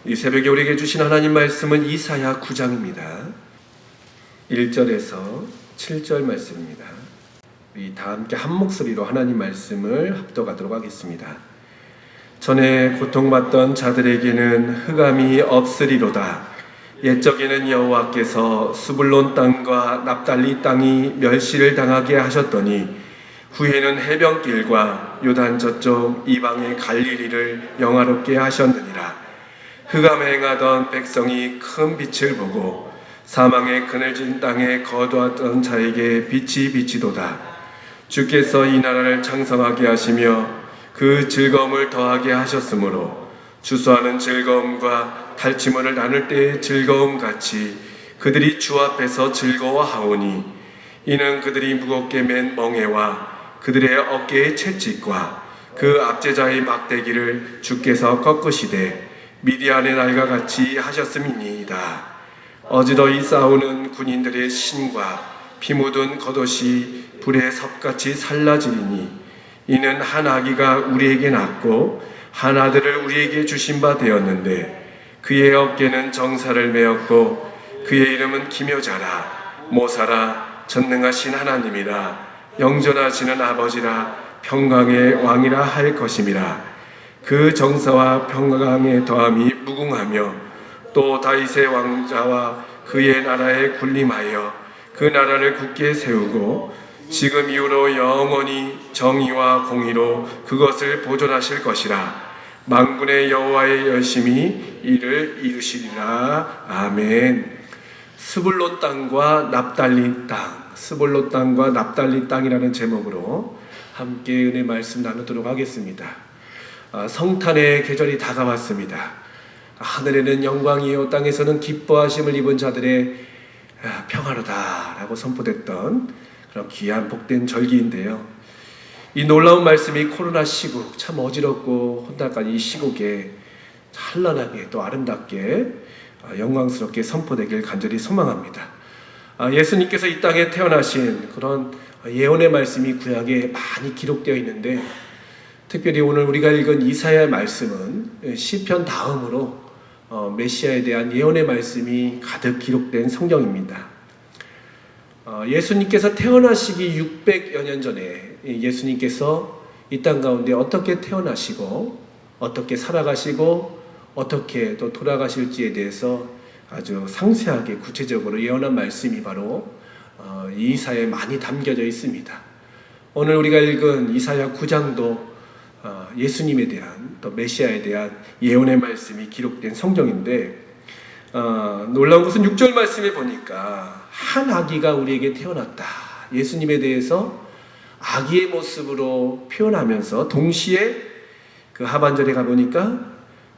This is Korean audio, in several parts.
이 새벽에 우리에게 주신 하나님 말씀은 이사야 9장입니다. 1절에서 7절 말씀입니다. 우리 다 함께 한 목소리로 하나님 말씀을 합독하도록 하겠습니다. 전에 고통받던 자들에게는 흑암이 없으리로다. 옛적에는 여호와께서 스불론 땅과 납달리 땅이 멸시를 당하게 하셨더니 후에는 해변길과 요단 저쪽 이방의 갈릴리를 영화롭게 하셨느니라. 흑암에 행하던 백성이 큰 빛을 보고 사망의 그늘진 땅에 거두었던 자에게 빛이 비치도다. 주께서 이 나라를 창성하게 하시며 그 즐거움을 더하게 하셨으므로 주소하는 즐거움과 탈취물을 나눌 때의 즐거움 같이 그들이 주 앞에서 즐거워하오니 이는 그들이 무겁게 맨 멍에와 그들의 어깨의 채찍과 그 압제자의 막대기를 주께서 꺾으시되 미디안의 날과 같이 하셨음이니이다. 어지러이 싸우는 군인들의 신과 피 묻은 겉옷이 불의 섭같이 살라지리니 이는 한 아기가 우리에게 낳고 한 아들을 우리에게 주신 바 되었는데 그의 어깨는 정사를 메었고 그의 이름은 기묘자라 모사라 전능하신 하나님이라 영존하시는 아버지라 평강의 왕이라 할 것임이라. 그 정사와 평강의 더함이 무궁하며 또 다윗의 왕자와 그의 나라에 군림하여 그 나라를 굳게 세우고 지금 이후로 영원히 정의와 공의로 그것을 보존하실 것이라. 만군의 여호와의 열심히 이를 이루시리라. 아멘. 스불론 땅과 납달리 땅, 스불론 땅과 납달리 땅이라는 제목으로 함께 은혜 말씀 나누도록 하겠습니다. 성탄의 계절이 다가왔습니다. 하늘에는 영광이요 땅에서는 기뻐하심을 입은 자들의 평화로다라고 선포됐던 그런 귀한 복된 절기인데요. 이 놀라운 말씀이 코로나 시국, 참 어지럽고 혼탁한 이 시국에 찬란하게 또 아름답게 영광스럽게 선포되길 간절히 소망합니다. 예수님께서 이 땅에 태어나신 그런 예언의 말씀이 구약에 많이 기록되어 있는데 특별히 오늘 우리가 읽은 이사야의 말씀은 시편 다음으로 메시아에 대한 예언의 말씀이 가득 기록된 성경입니다. 예수님께서 태어나시기 600여 년 전에 예수님께서 이 땅 가운데 어떻게 태어나시고 어떻게 살아가시고 어떻게 또 돌아가실지에 대해서 아주 상세하게 구체적으로 예언한 말씀이 바로 이사야에 많이 담겨져 있습니다. 오늘 우리가 읽은 이사야 9장도 예수님에 대한 또 메시아에 대한 예언의 말씀이 기록된 성경인데 놀라운 것은 6절 말씀에 보니까 한 아기가 우리에게 태어났다. 예수님에 대해서 아기의 모습으로 표현하면서 동시에 그 하반절에 가보니까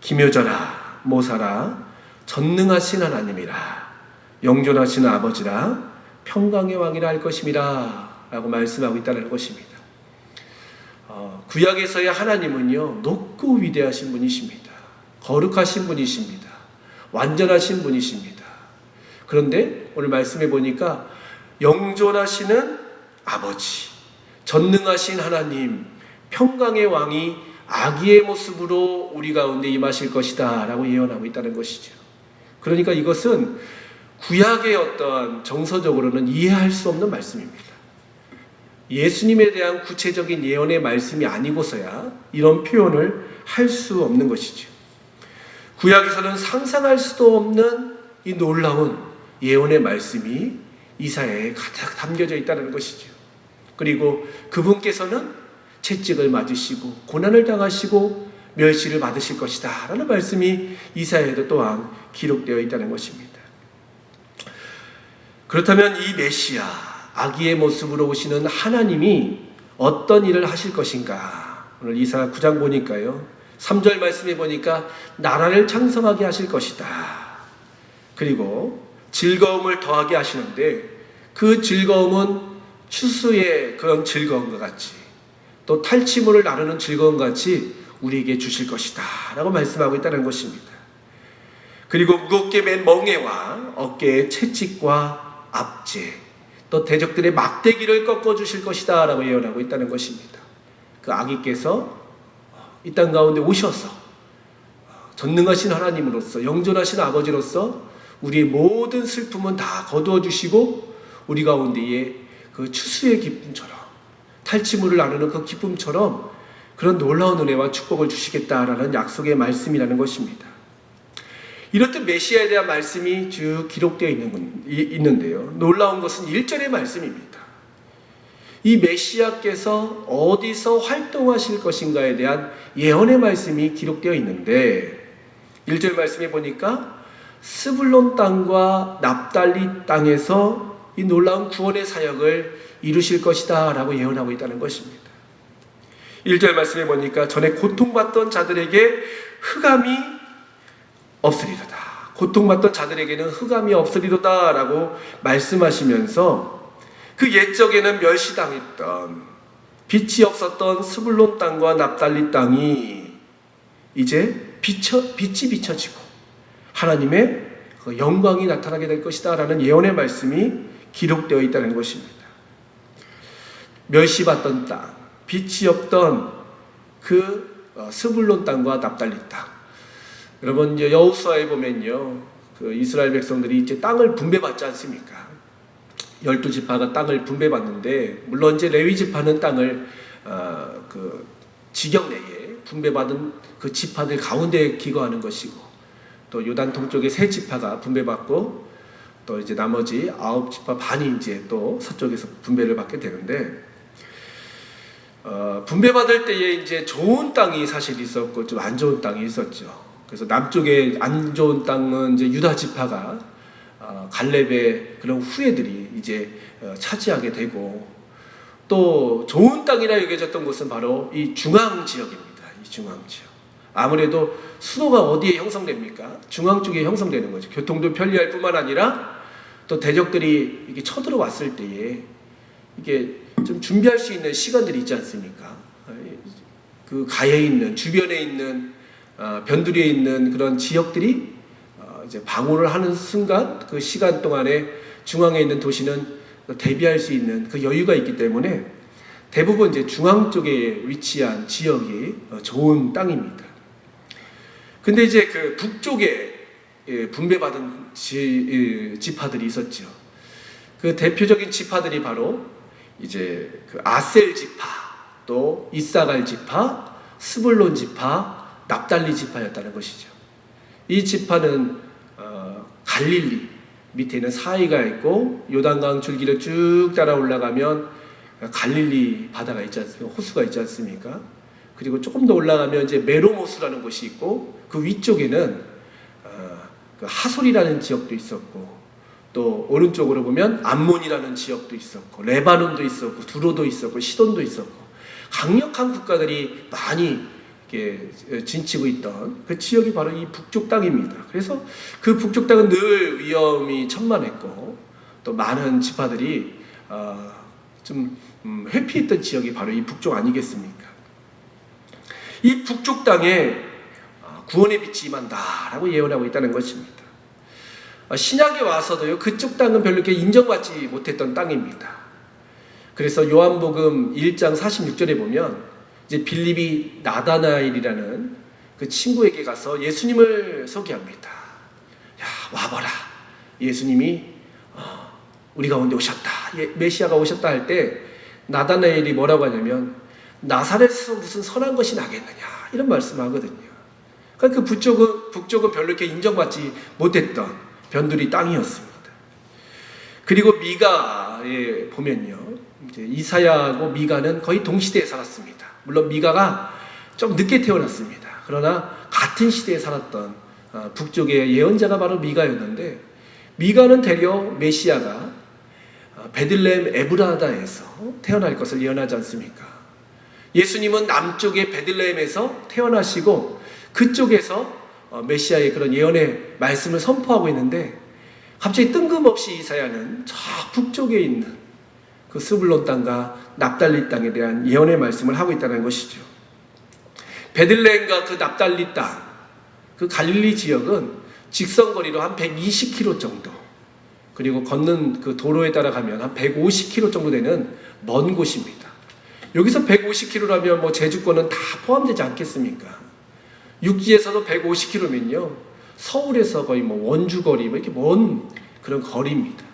기묘자라 모사라 전능하신 하나님이라 영존하신 아버지라 평강의 왕이라 할 것임이라 라고 말씀하고 있다는 것입니다. 구약에서의 하나님은요 높고 위대하신 분이십니다. 거룩하신 분이십니다. 완전하신 분이십니다. 그런데 오늘 말씀해 보니까 영존하시는 아버지, 전능하신 하나님, 평강의 왕이 아기의 모습으로 우리 가운데 임하실 것이다 라고 예언하고 있다는 것이죠. 그러니까 이것은 구약의 어떤 정서적으로는 이해할 수 없는 말씀입니다. 예수님에 대한 구체적인 예언의 말씀이 아니고서야 이런 표현을 할 수 없는 것이죠. 구약에서는 상상할 수도 없는 이 놀라운 예언의 말씀이 이사야에 가득 담겨져 있다는 것이죠. 그리고 그분께서는 채찍을 맞으시고 고난을 당하시고 멸시를 받으실 것이다 라는 말씀이 이사야에도 또한 기록되어 있다는 것입니다. 그렇다면 이 메시아 아기의 모습으로 오시는 하나님이 어떤 일을 하실 것인가? 오늘 이사야 9장 보니까요 3절 말씀에 보니까 나라를 창성하게 하실 것이다. 그리고 즐거움을 더하게 하시는데 그 즐거움은 추수의 그런 즐거움과 같이 또 탈취물을 나누는 즐거움 같이 우리에게 주실 것이다 라고 말씀하고 있다는 것입니다. 그리고 무겁게 맨 멍에와 어깨의 채찍과 압제 또 대적들의 막대기를 꺾어주실 것이다 라고 예언하고 있다는 것입니다. 그 아기께서 이 땅 가운데 오셔서 전능하신 하나님으로서 영존하신 아버지로서 우리의 모든 슬픔은 다 거두어 주시고 우리 가운데에 그 추수의 기쁨처럼 탈취물을 나누는 그 기쁨처럼 그런 놀라운 은혜와 축복을 주시겠다라는 약속의 말씀이라는 것입니다. 이렇듯 메시아에 대한 말씀이 쭉 기록되어 있는데요. 놀라운 것은 1절의 말씀입니다. 이 메시아께서 어디서 활동하실 것인가에 대한 예언의 말씀이 기록되어 있는데 1절 말씀에 보니까 스불론 땅과 납달리 땅에서 이 놀라운 구원의 사역을 이루실 것이다 라고 예언하고 있다는 것입니다. 1절 말씀에 보니까 전에 고통받던 자들에게 흑암이 없으리로다. 고통받던 자들에게는 흑암이 없으리로다 라고 말씀하시면서 그 옛적에는 멸시당했던 빛이 없었던 스불론 땅과 납달리 땅이 이제 빛이 비춰지고 하나님의 그 영광이 나타나게 될 것이다 라는 예언의 말씀이 기록되어 있다는 것입니다. 멸시받던 땅, 빛이 없던 그 스불론 땅과 납달리 땅. 여러분 이제 여호수아에 보면요, 그 이스라엘 백성들이 이제 땅을 분배받지 않습니까? 12지파가 땅을 분배받는데 물론 이제 레위 지파는 땅을 그 지경 내에 분배받은 그 지파들 가운데 기거하는 것이고 또 요단 동쪽에 세 지파가 분배받고 또 이제 나머지 9지파 반이 이제 또 서쪽에서 분배를 받게 되는데 분배받을 때에 이제 좋은 땅이 사실 있었고 좀 안 좋은 땅이 있었죠. 그래서 남쪽에 안 좋은 땅은 이제 유다 지파가 갈렙의 그런 후예들이 이제 차지하게 되고 또 좋은 땅이라 여겨졌던 곳은 바로 이 중앙 지역입니다. 이 중앙 지역. 아무래도 수도가 어디에 형성됩니까? 중앙 쪽에 형성되는 거죠. 교통도 편리할 뿐만 아니라 또 대적들이 이게 쳐들어왔을 때에 이게 좀 준비할 수 있는 시간들이 있지 않습니까? 그 가에 있는 주변에 있는 변두리에 있는 그런 지역들이 이제 방어를 하는 순간 그 시간 동안에 중앙에 있는 도시는 대비할 수 있는 그 여유가 있기 때문에 대부분 이제 중앙 쪽에 위치한 지역이 좋은 땅입니다. 근데 이제 그 북쪽에 분배받은 지파들이 있었죠. 그 대표적인 지파들이 바로 이제 그 아셀 지파, 또 이사갈 지파, 스불론 지파, 납달리 지파였다는 것이죠. 이 지파는 갈릴리 밑에는 사이가 있고 요단강 줄기를 쭉 따라 올라가면 갈릴리 바다가 있지 않습니까? 호수가 있지 않습니까? 그리고 조금 더 올라가면 이제 메로모스라는 곳이 있고 그 위쪽에는 그 하솔이라는 지역도 있었고 또 오른쪽으로 보면 암몬이라는 지역도 있었고 레바논도 있었고 두로도 있었고 시돈도 있었고 강력한 국가들이 많이 이렇게 진치고 있던 그 지역이 바로 이 북쪽 땅입니다. 그래서 그 북쪽 땅은 늘 위험이 천만했고 또 많은 지파들이 좀 회피했던 지역이 바로 이 북쪽 아니겠습니까? 이 북쪽 땅에 구원의 빛이 임한다라고 예언하고 있다는 것입니다. 신약에 와서도요, 그쪽 땅은 별로 이렇게 인정받지 못했던 땅입니다. 그래서 요한복음 1장 46절에 보면 이제 빌립이 나다나엘이라는 그 친구에게 가서 예수님을 소개합니다. 야, 와봐라. 예수님이 우리 가운데 오셨다. 메시아가 오셨다 할 때 나다나엘이 뭐라고 하냐면 나사렛에서 무슨 선한 것이 나겠느냐 이런 말씀하거든요. 그러니까 그 북쪽은 별로 이렇게 인정받지 못했던 변두리 땅이었습니다. 그리고 미가에 보면요, 이제 이사야하고 미가는 거의 동시대에 살았습니다. 물론 미가가 좀 늦게 태어났습니다. 그러나 같은 시대에 살았던 북쪽의 예언자가 바로 미가였는데 미가는 대려 메시아가 베들레헴 에브라다에서 태어날 것을 예언하지 않습니까? 예수님은 남쪽의 베들레헴에서 태어나시고 그쪽에서 메시아의 그런 예언의 말씀을 선포하고 있는데 갑자기 뜬금없이 이사야는 저 북쪽에 있는 그 스불론 땅과 납달리 땅에 대한 예언의 말씀을 하고 있다는 것이죠. 베들레헴과 그 납달리 땅, 그 갈릴리 지역은 직선거리로 한 120km 정도, 그리고 걷는 그 도로에 따라가면 한 150km 정도 되는 먼 곳입니다. 여기서 150km라면 뭐 제주권은 다 포함되지 않겠습니까? 육지에서도 150km면요. 서울에서 거의 뭐 원주거리 뭐 이렇게 먼 그런 거리입니다.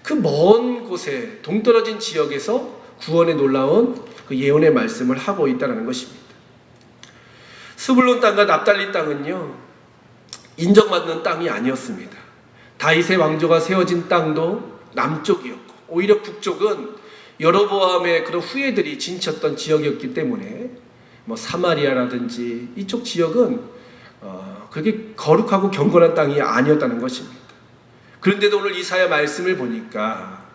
그 먼 곳에 동떨어진 지역에서 구원에 놀라운 그 예언의 말씀을 하고 있다는 것입니다. 스불론 땅과 납달리 땅은요, 인정받는 땅이 아니었습니다. 다윗의 왕조가 세워진 땅도 남쪽이었고, 오히려 북쪽은 여로보암의 그런 후예들이 진쳤던 지역이었기 때문에 뭐 사마리아라든지 이쪽 지역은 그게 거룩하고 경건한 땅이 아니었다는 것입니다. 그런데도 오늘 이사야 말씀을 보니까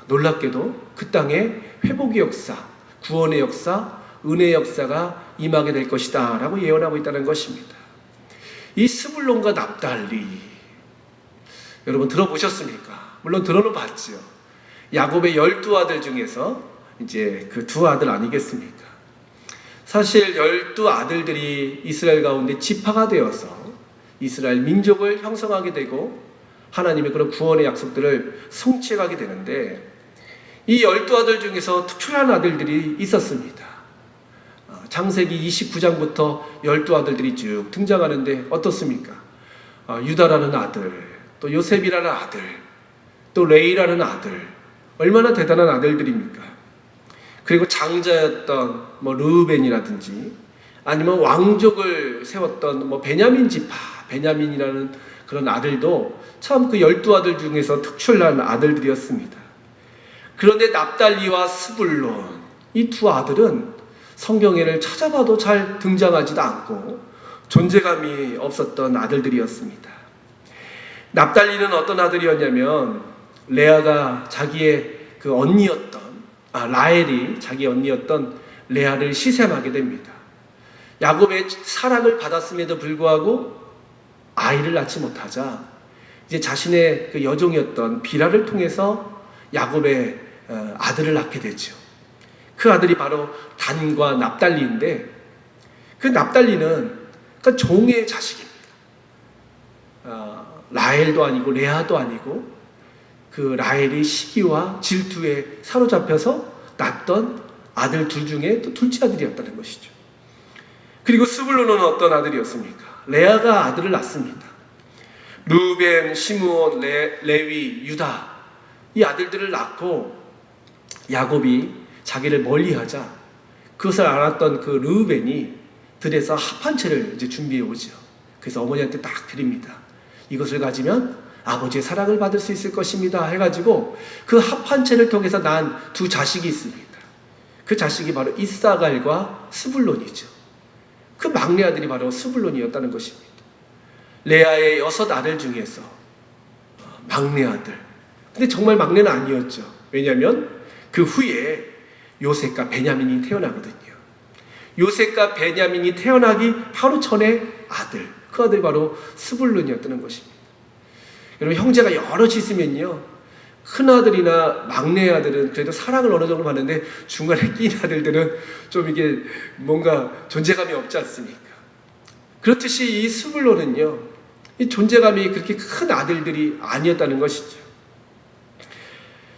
놀랍게도 그 땅에 회복의 역사, 구원의 역사, 은혜의 역사가 임하게 될 것이다 라고 예언하고 있다는 것입니다. 이 스불론과 납달리, 여러분 들어보셨습니까? 물론 들어는 봤죠. 야곱의 12아들 중에서 이제 그 두 아들 아니겠습니까? 사실 12아들들이 이스라엘 가운데 지파가 되어서 이스라엘 민족을 형성하게 되고 하나님의 그런 구원의 약속들을 성취하게 되는데, 이 12아들 중에서 특출한 아들들이 있었습니다. 창세기 29장부터 12아들들이 쭉 등장하는데 어떻습니까? 유다라는 아들, 또 요셉이라는 아들, 또 레이라는 아들, 얼마나 대단한 아들들입니까? 그리고 장자였던 뭐 르우벤이라든지 아니면 왕족을 세웠던 뭐 베냐민 지파, 베냐민이라는 그런 아들도 참 그 12아들 중에서 특출난 아들들이었습니다. 그런데 납달리와 스불론, 이 두 아들은 성경에를 찾아봐도 잘 등장하지도 않고 존재감이 없었던 아들들이었습니다. 납달리는 어떤 아들이었냐면, 레아가 자기의 그 언니였던 라헬이 자기 언니였던 레아를 시샘하게 됩니다. 야곱의 사랑을 받았음에도 불구하고 아이를 낳지 못하자 이제 자신의 그 여종이었던 비라를 통해서 야곱의 아들을 낳게 되죠. 그 아들이 바로 단과 납달리인데, 그 납달리는 그러니까 종의 자식입니다. 라헬도 아니고 레아도 아니고 그 라헬이 시기와 질투에 사로잡혀서 낳던 아들 둘 중에 또 둘째 아들이었다는 것이죠. 그리고 스불론은 어떤 아들이었습니까? 레아가 아들을 낳습니다. 르우벤, 시므온, 레위, 유다, 이 아들들을 낳고 야곱이 자기를 멀리하자 그것을 알았던 그 르우벤이 들에서 합 한 채를 이제 준비해 오죠. 그래서 어머니한테 딱 드립니다. 이것을 가지면 아버지의 사랑을 받을 수 있을 것입니다 해가지고 그 합 한 채를 통해서 난 두 자식이 있습니다. 그 자식이 바로 이사갈과 스불론이죠. 그 막내 아들이 바로 스불론이었다는 것입니다. 레아의 6아들 중에서 막내 아들. 근데 정말 막내는 아니었죠. 왜냐하면 그 후에 요셉과 베냐민이 태어나거든요. 요셉과 베냐민이 태어나기 바로 전에 아들, 그 아들이 바로 스불론이었다는 것입니다. 여러분, 형제가 여럿이 있으면요, 큰 아들이나 막내 아들은 그래도 사랑을 어느 정도 받는데 중간에 끼인 아들들은 좀 이게 뭔가 존재감이 없지 않습니까? 그렇듯이 이 스불론은요, 이 존재감이 그렇게 큰 아들들이 아니었다는 것이죠.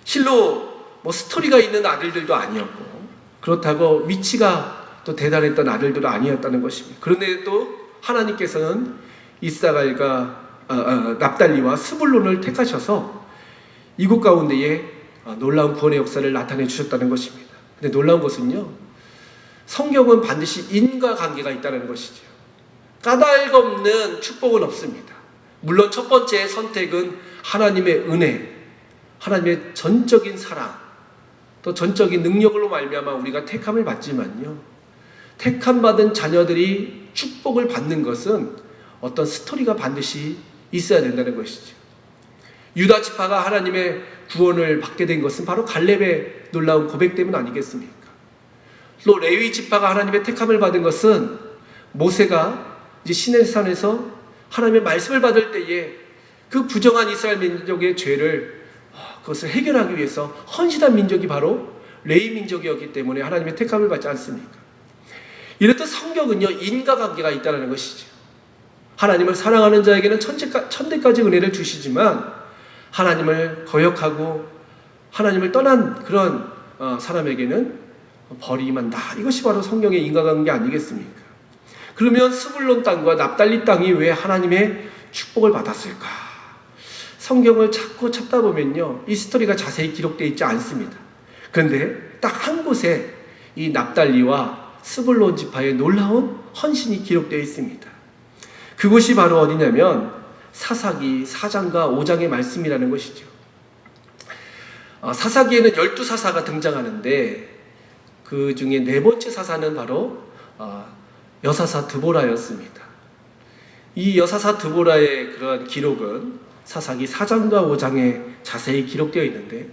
실로 뭐 스토리가 있는 아들들도 아니었고, 그렇다고 위치가 또 대단했던 아들들도 아니었다는 것입니다. 그런데 또 하나님께서는 이사갈과 납달리와 스불론을 택하셔서 이곳 가운데에 놀라운 구원의 역사를 나타내 주셨다는 것입니다. 근데 놀라운 것은요, 성경은 반드시 인과관계가 있다는 것이죠. 까닭없는 축복은 없습니다. 물론 첫 번째 선택은 하나님의 은혜, 하나님의 전적인 사랑, 또 전적인 능력으로 말미암아 우리가 택함을 받지만요, 택함받은 자녀들이 축복을 받는 것은 어떤 스토리가 반드시 있어야 된다는 것이죠. 유다 지파가 하나님의 구원을 받게 된 것은 바로 갈렙의 놀라운 고백 때문 아니겠습니까? 또 레위 지파가 하나님의 택함을 받은 것은 모세가 이제 시내산에서 하나님의 말씀을 받을 때에 그 부정한 이스라엘 민족의 죄를 그것을 해결하기 위해서 헌신한 민족이 바로 레위 민족이었기 때문에 하나님의 택함을 받지 않습니까? 이렇듯 성경은요, 인과관계가 있다는 것이죠. 하나님을 사랑하는 자에게는 천대까지 은혜를 주시지만 하나님을 거역하고 하나님을 떠난 그런 사람에게는 벌이 임한다. 이것이 바로 성경의 인과관계 아니겠습니까? 그러면 스불론 땅과 납달리 땅이 왜 하나님의 축복을 받았을까? 성경을 자꾸 찾다 보면요, 이 스토리가 자세히 기록되어 있지 않습니다. 그런데 딱 한 곳에 이 납달리와 스불론 지파의 놀라운 헌신이 기록되어 있습니다. 그곳이 바로 어디냐면 사사기 4장과 5장의 말씀이라는 것이죠. 사사기에는 12사사가 등장하는데 그 중에 네 번째 사사는 바로 여사사 드보라였습니다. 이 여사사 드보라의 그러한 기록은 사사기 4장과 5장에 자세히 기록되어 있는데,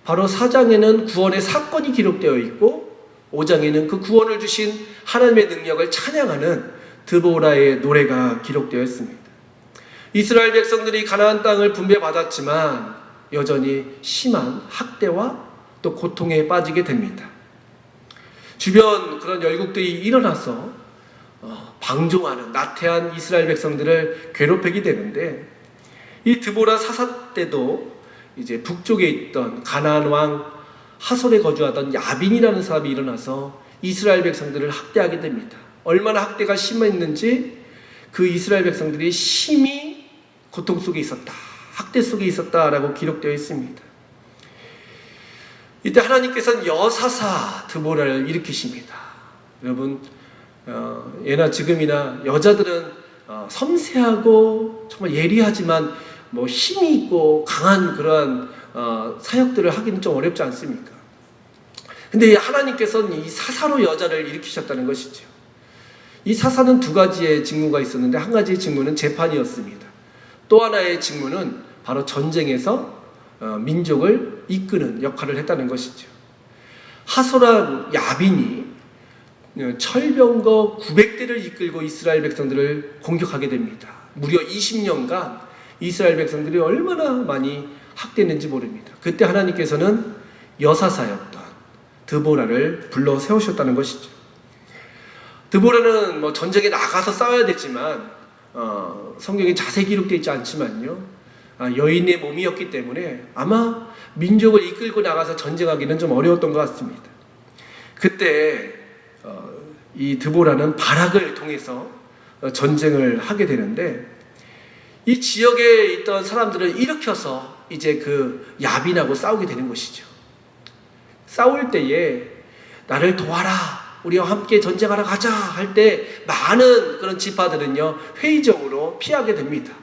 바로 4장에는 구원의 사건이 기록되어 있고 5장에는 그 구원을 주신 하나님의 능력을 찬양하는 드보라의 노래가 기록되어 있습니다. 이스라엘 백성들이 가나안 땅을 분배받았지만 여전히 심한 학대와 또 고통에 빠지게 됩니다. 주변 그런 열국들이 일어나서 방종하는 나태한 이스라엘 백성들을 괴롭히게 되는데, 이 드보라 사사 때도 이제 북쪽에 있던 가나안 왕 하솔에 거주하던 야빈이라는 사람이 일어나서 이스라엘 백성들을 학대하게 됩니다. 얼마나 학대가 심했는지 그 이스라엘 백성들이 심히 고통 속에 있었다, 학대 속에 있었다라고 기록되어 있습니다. 이때 하나님께서는 여사사 드보라를 일으키십니다. 여러분, 예나 지금이나 여자들은 섬세하고 정말 예리하지만 힘이 있고 강한 그러한 사역들을 하기는 좀 어렵지 않습니까? 근데 하나님께서는 이 사사로 여자를 일으키셨다는 것이죠. 이 사사는 두 가지의 직무가 있었는데, 한 가지의 직무는 재판이었습니다. 또 하나의 직무는 바로 전쟁에서 민족을 이끄는 역할을 했다는 것이죠. 하솔한 야빈이 철병거 900대를 이끌고 이스라엘 백성들을 공격하게 됩니다. 무려 20년간 이스라엘 백성들이 얼마나 많이 학대했는지 모릅니다. 그때 하나님께서는 여사사였던 드보라를 불러 세우셨다는 것이죠. 드보라는 전쟁에 나가서 싸워야 됐지만 성경에 자세히 기록되어 있지 않지만요, 여인의 몸이었기 때문에 아마 민족을 이끌고 나가서 전쟁하기는 좀 어려웠던 것 같습니다. 그때 이 드보라는 바락을 통해서 전쟁을 하게 되는데, 이 지역에 있던 사람들을 일으켜서 이제 그 야빈하고 싸우게 되는 것이죠. 싸울 때에 나를 도와라, 우리와 함께 전쟁하러 가자 할 때 많은 그런 지파들은요, 회의적으로 피하게 됩니다.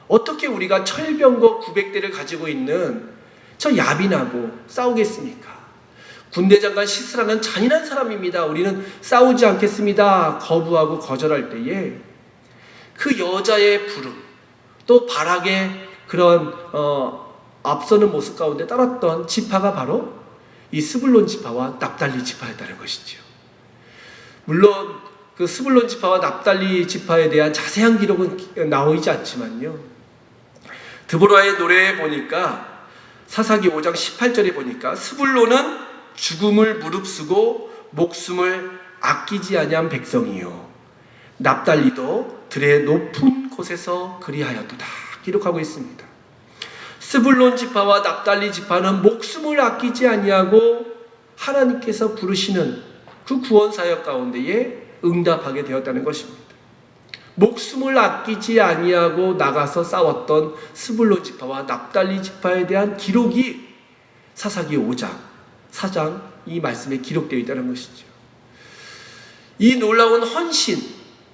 어떻게 우리가 철병거 900대를 가지고 있는 저 야빈하고 싸우겠습니까? 군대 장관 시스라는 잔인한 사람입니다. 우리는 싸우지 않겠습니다. 거부하고 거절할 때에 그 여자의 부름, 또 바락의 그런 앞서는 모습 가운데 따랐던 지파가 바로 이 스불론 지파와 납달리 지파였다는 것이죠. 물론 그 스불론 지파와 납달리 지파에 대한 자세한 기록은 나오지 않지만요, 드보라의 노래에 보니까 사사기 5장 18절에 보니까 스불론은 죽음을 무릅쓰고 목숨을 아끼지 아니한 백성이요, 납달리도 들의 높은 곳에서 그리하였도다 기록하고 있습니다. 스불론 지파와 납달리 지파는 목숨을 아끼지 아니하고 하나님께서 부르시는 그 구원 사역 가운데에 응답하게 되었다는 것입니다. 목숨을 아끼지 아니하고 나가서 싸웠던 스불론 지파와 납달리 지파에 대한 기록이 사사기 5장, 4장 이 말씀에 기록되어 있다는 것이죠. 이 놀라운 헌신,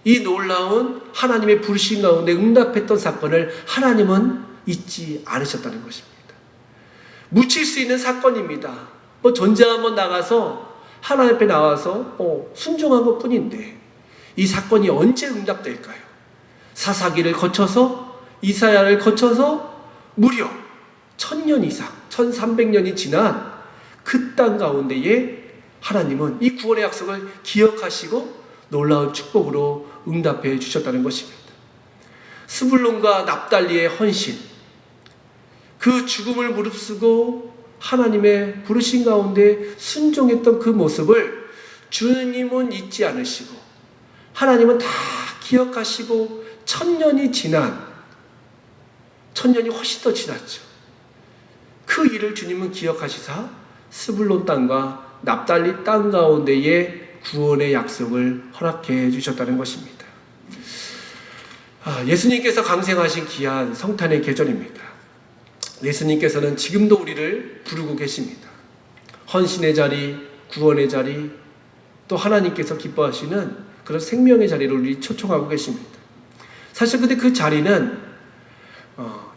이 놀라운 하나님의 부르심 가운데 응답했던 사건을 하나님은 잊지 않으셨다는 것입니다. 묻힐 수 있는 사건입니다. 전쟁 한번 나가서 하나님 앞에 나와서 순종한 것 뿐인데 이 사건이 언제 응답될까요? 사사기를 거쳐서, 이사야를 거쳐서 무려 1000년 이상, 1300년이 지난 그 땅 가운데에 하나님은 이 구원의 약속을 기억하시고 놀라운 축복으로 응답해 주셨다는 것입니다. 스불론과 납달리의 헌신, 그 죽음을 무릅쓰고 하나님의 부르신 가운데 순종했던 그 모습을 주님은 잊지 않으시고 하나님은 다 기억하시고 1000년이 지난, 1000년이 훨씬 더 지났죠. 그 일을 주님은 기억하시사 스불론 땅과 납달리 땅 가운데에 구원의 약속을 허락해 주셨다는 것입니다. 예수님께서 강생하신 귀한 성탄의 계절입니다. 예수님께서는 지금도 우리를 부르고 계십니다. 헌신의 자리, 구원의 자리, 또 하나님께서 기뻐하시는 그런 생명의 자리를 우리 초청하고 계십니다. 사실 근데 그 자리는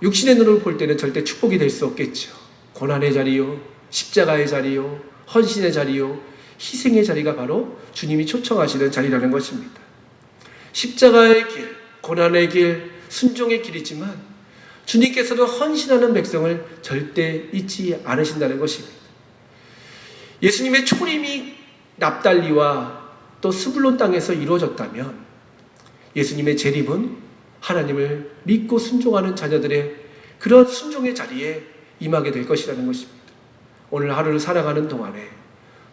육신의 눈으로 볼 때는 절대 축복이 될 수 없겠죠. 고난의 자리요, 십자가의 자리요, 헌신의 자리요, 희생의 자리가 바로 주님이 초청하시는 자리라는 것입니다. 십자가의 길, 고난의 길, 순종의 길이지만 주님께서도 헌신하는 백성을 절대 잊지 않으신다는 것입니다. 예수님의 초림이 납달리와 또 스불론 땅에서 이루어졌다면 예수님의 재림은 하나님을 믿고 순종하는 자녀들의 그런 순종의 자리에 임하게 될 것이라는 것입니다. 오늘 하루를 살아가는 동안에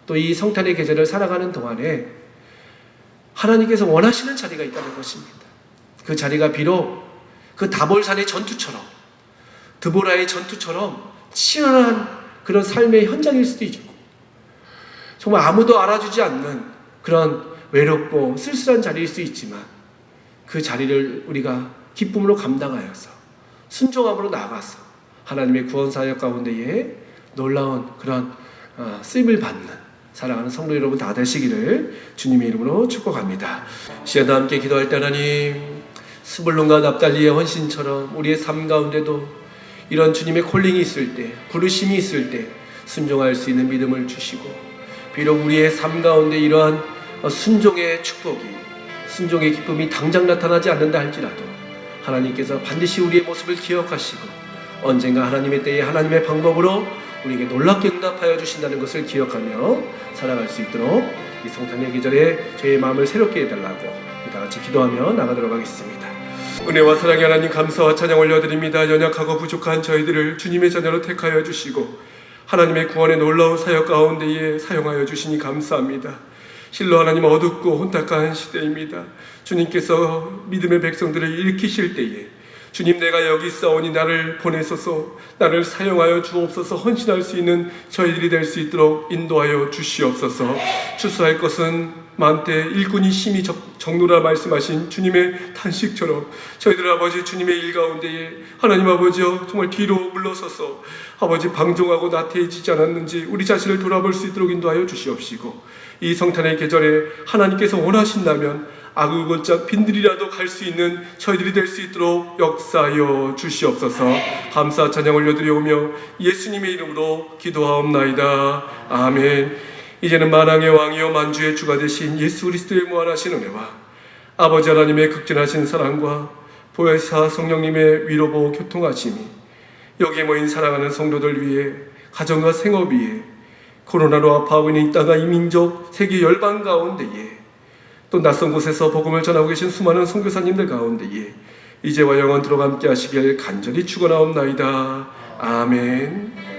또 이 성탄의 계절을 살아가는 동안에 하나님께서 원하시는 자리가 있다는 것입니다. 그 자리가 비록 그 다볼산의 전투처럼, 드보라의 전투처럼 치열한 그런 삶의 현장일 수도 있고 정말 아무도 알아주지 않는 그런 외롭고 쓸쓸한 자리일 수 있지만 그 자리를 우리가 기쁨으로 감당하여서 순종함으로 나아가서 하나님의 구원 사역 가운데에 놀라운 그런 쓰임을 받는 사랑하는 성도 여러분 다 되시기를 주님의 이름으로 축복합니다. 시간도 함께 기도할 때 하나님, 스불론과 납달리의 헌신처럼 우리의 삶 가운데도 이런 주님의 콜링이 있을 때, 부르심이 있을 때 순종할 수 있는 믿음을 주시고, 비록 우리의 삶 가운데 이러한 순종의 축복이, 순종의 기쁨이 당장 나타나지 않는다 할지라도 하나님께서 반드시 우리의 모습을 기억하시고 언젠가 하나님의 때에 하나님의 방법으로 우리에게 놀랍게 응답하여 주신다는 것을 기억하며 살아갈 수 있도록 이 성탄의 계절에 저희의 마음을 새롭게 해달라고 다 같이 기도하며 나가도록 하겠습니다. 은혜와 사랑의 하나님, 감사와 찬양 올려드립니다. 연약하고 부족한 저희들을 주님의 자녀로 택하여 주시고 하나님의 구원의 놀라운 사역 가운데에 사용하여 주시니 감사합니다. 실로 하나님, 어둡고 혼탁한 시대입니다. 주님께서 믿음의 백성들을 일으키실 때에 주님, 내가 여기 있사오니 나를 보내소서, 나를 사용하여 주옵소서, 헌신할 수 있는 저희들이 될 수 있도록 인도하여 주시옵소서. 추수할 것은 많되 일꾼이 심히 적노라 말씀하신 주님의 탄식처럼 저희들 아버지 주님의 일 가운데에 하나님 아버지여 정말 뒤로 물러서서 아버지 방종하고 나태해지지 않았는지 우리 자신을 돌아볼 수 있도록 인도하여 주시옵시고, 이 성탄의 계절에 하나님께서 원하신다면 아그곳짝 빈들이라도 갈 수 있는 저희들이 될 수 있도록 역사하여 주시옵소서. 감사 찬양 올려드리오며 예수님의 이름으로 기도하옵나이다. 아멘. 이제는 만왕의 왕이요 만주의 주가 되신 예수 그리스도의 무한하신 은혜와 아버지 하나님의 극진하신 사랑과 보혜사 성령님의 위로보 교통하심이 여기에 모인 사랑하는 성도들 위해 가정과 생업 위에 코로나로 아파하고 있는 이 땅과 이 민족 세계 열방 가운데에 또 낯선 곳에서 복음을 전하고 계신 수많은 선교사님들 가운데에 이제와 영원토록 함께 하시길 간절히 축원하옵나이다. 아멘.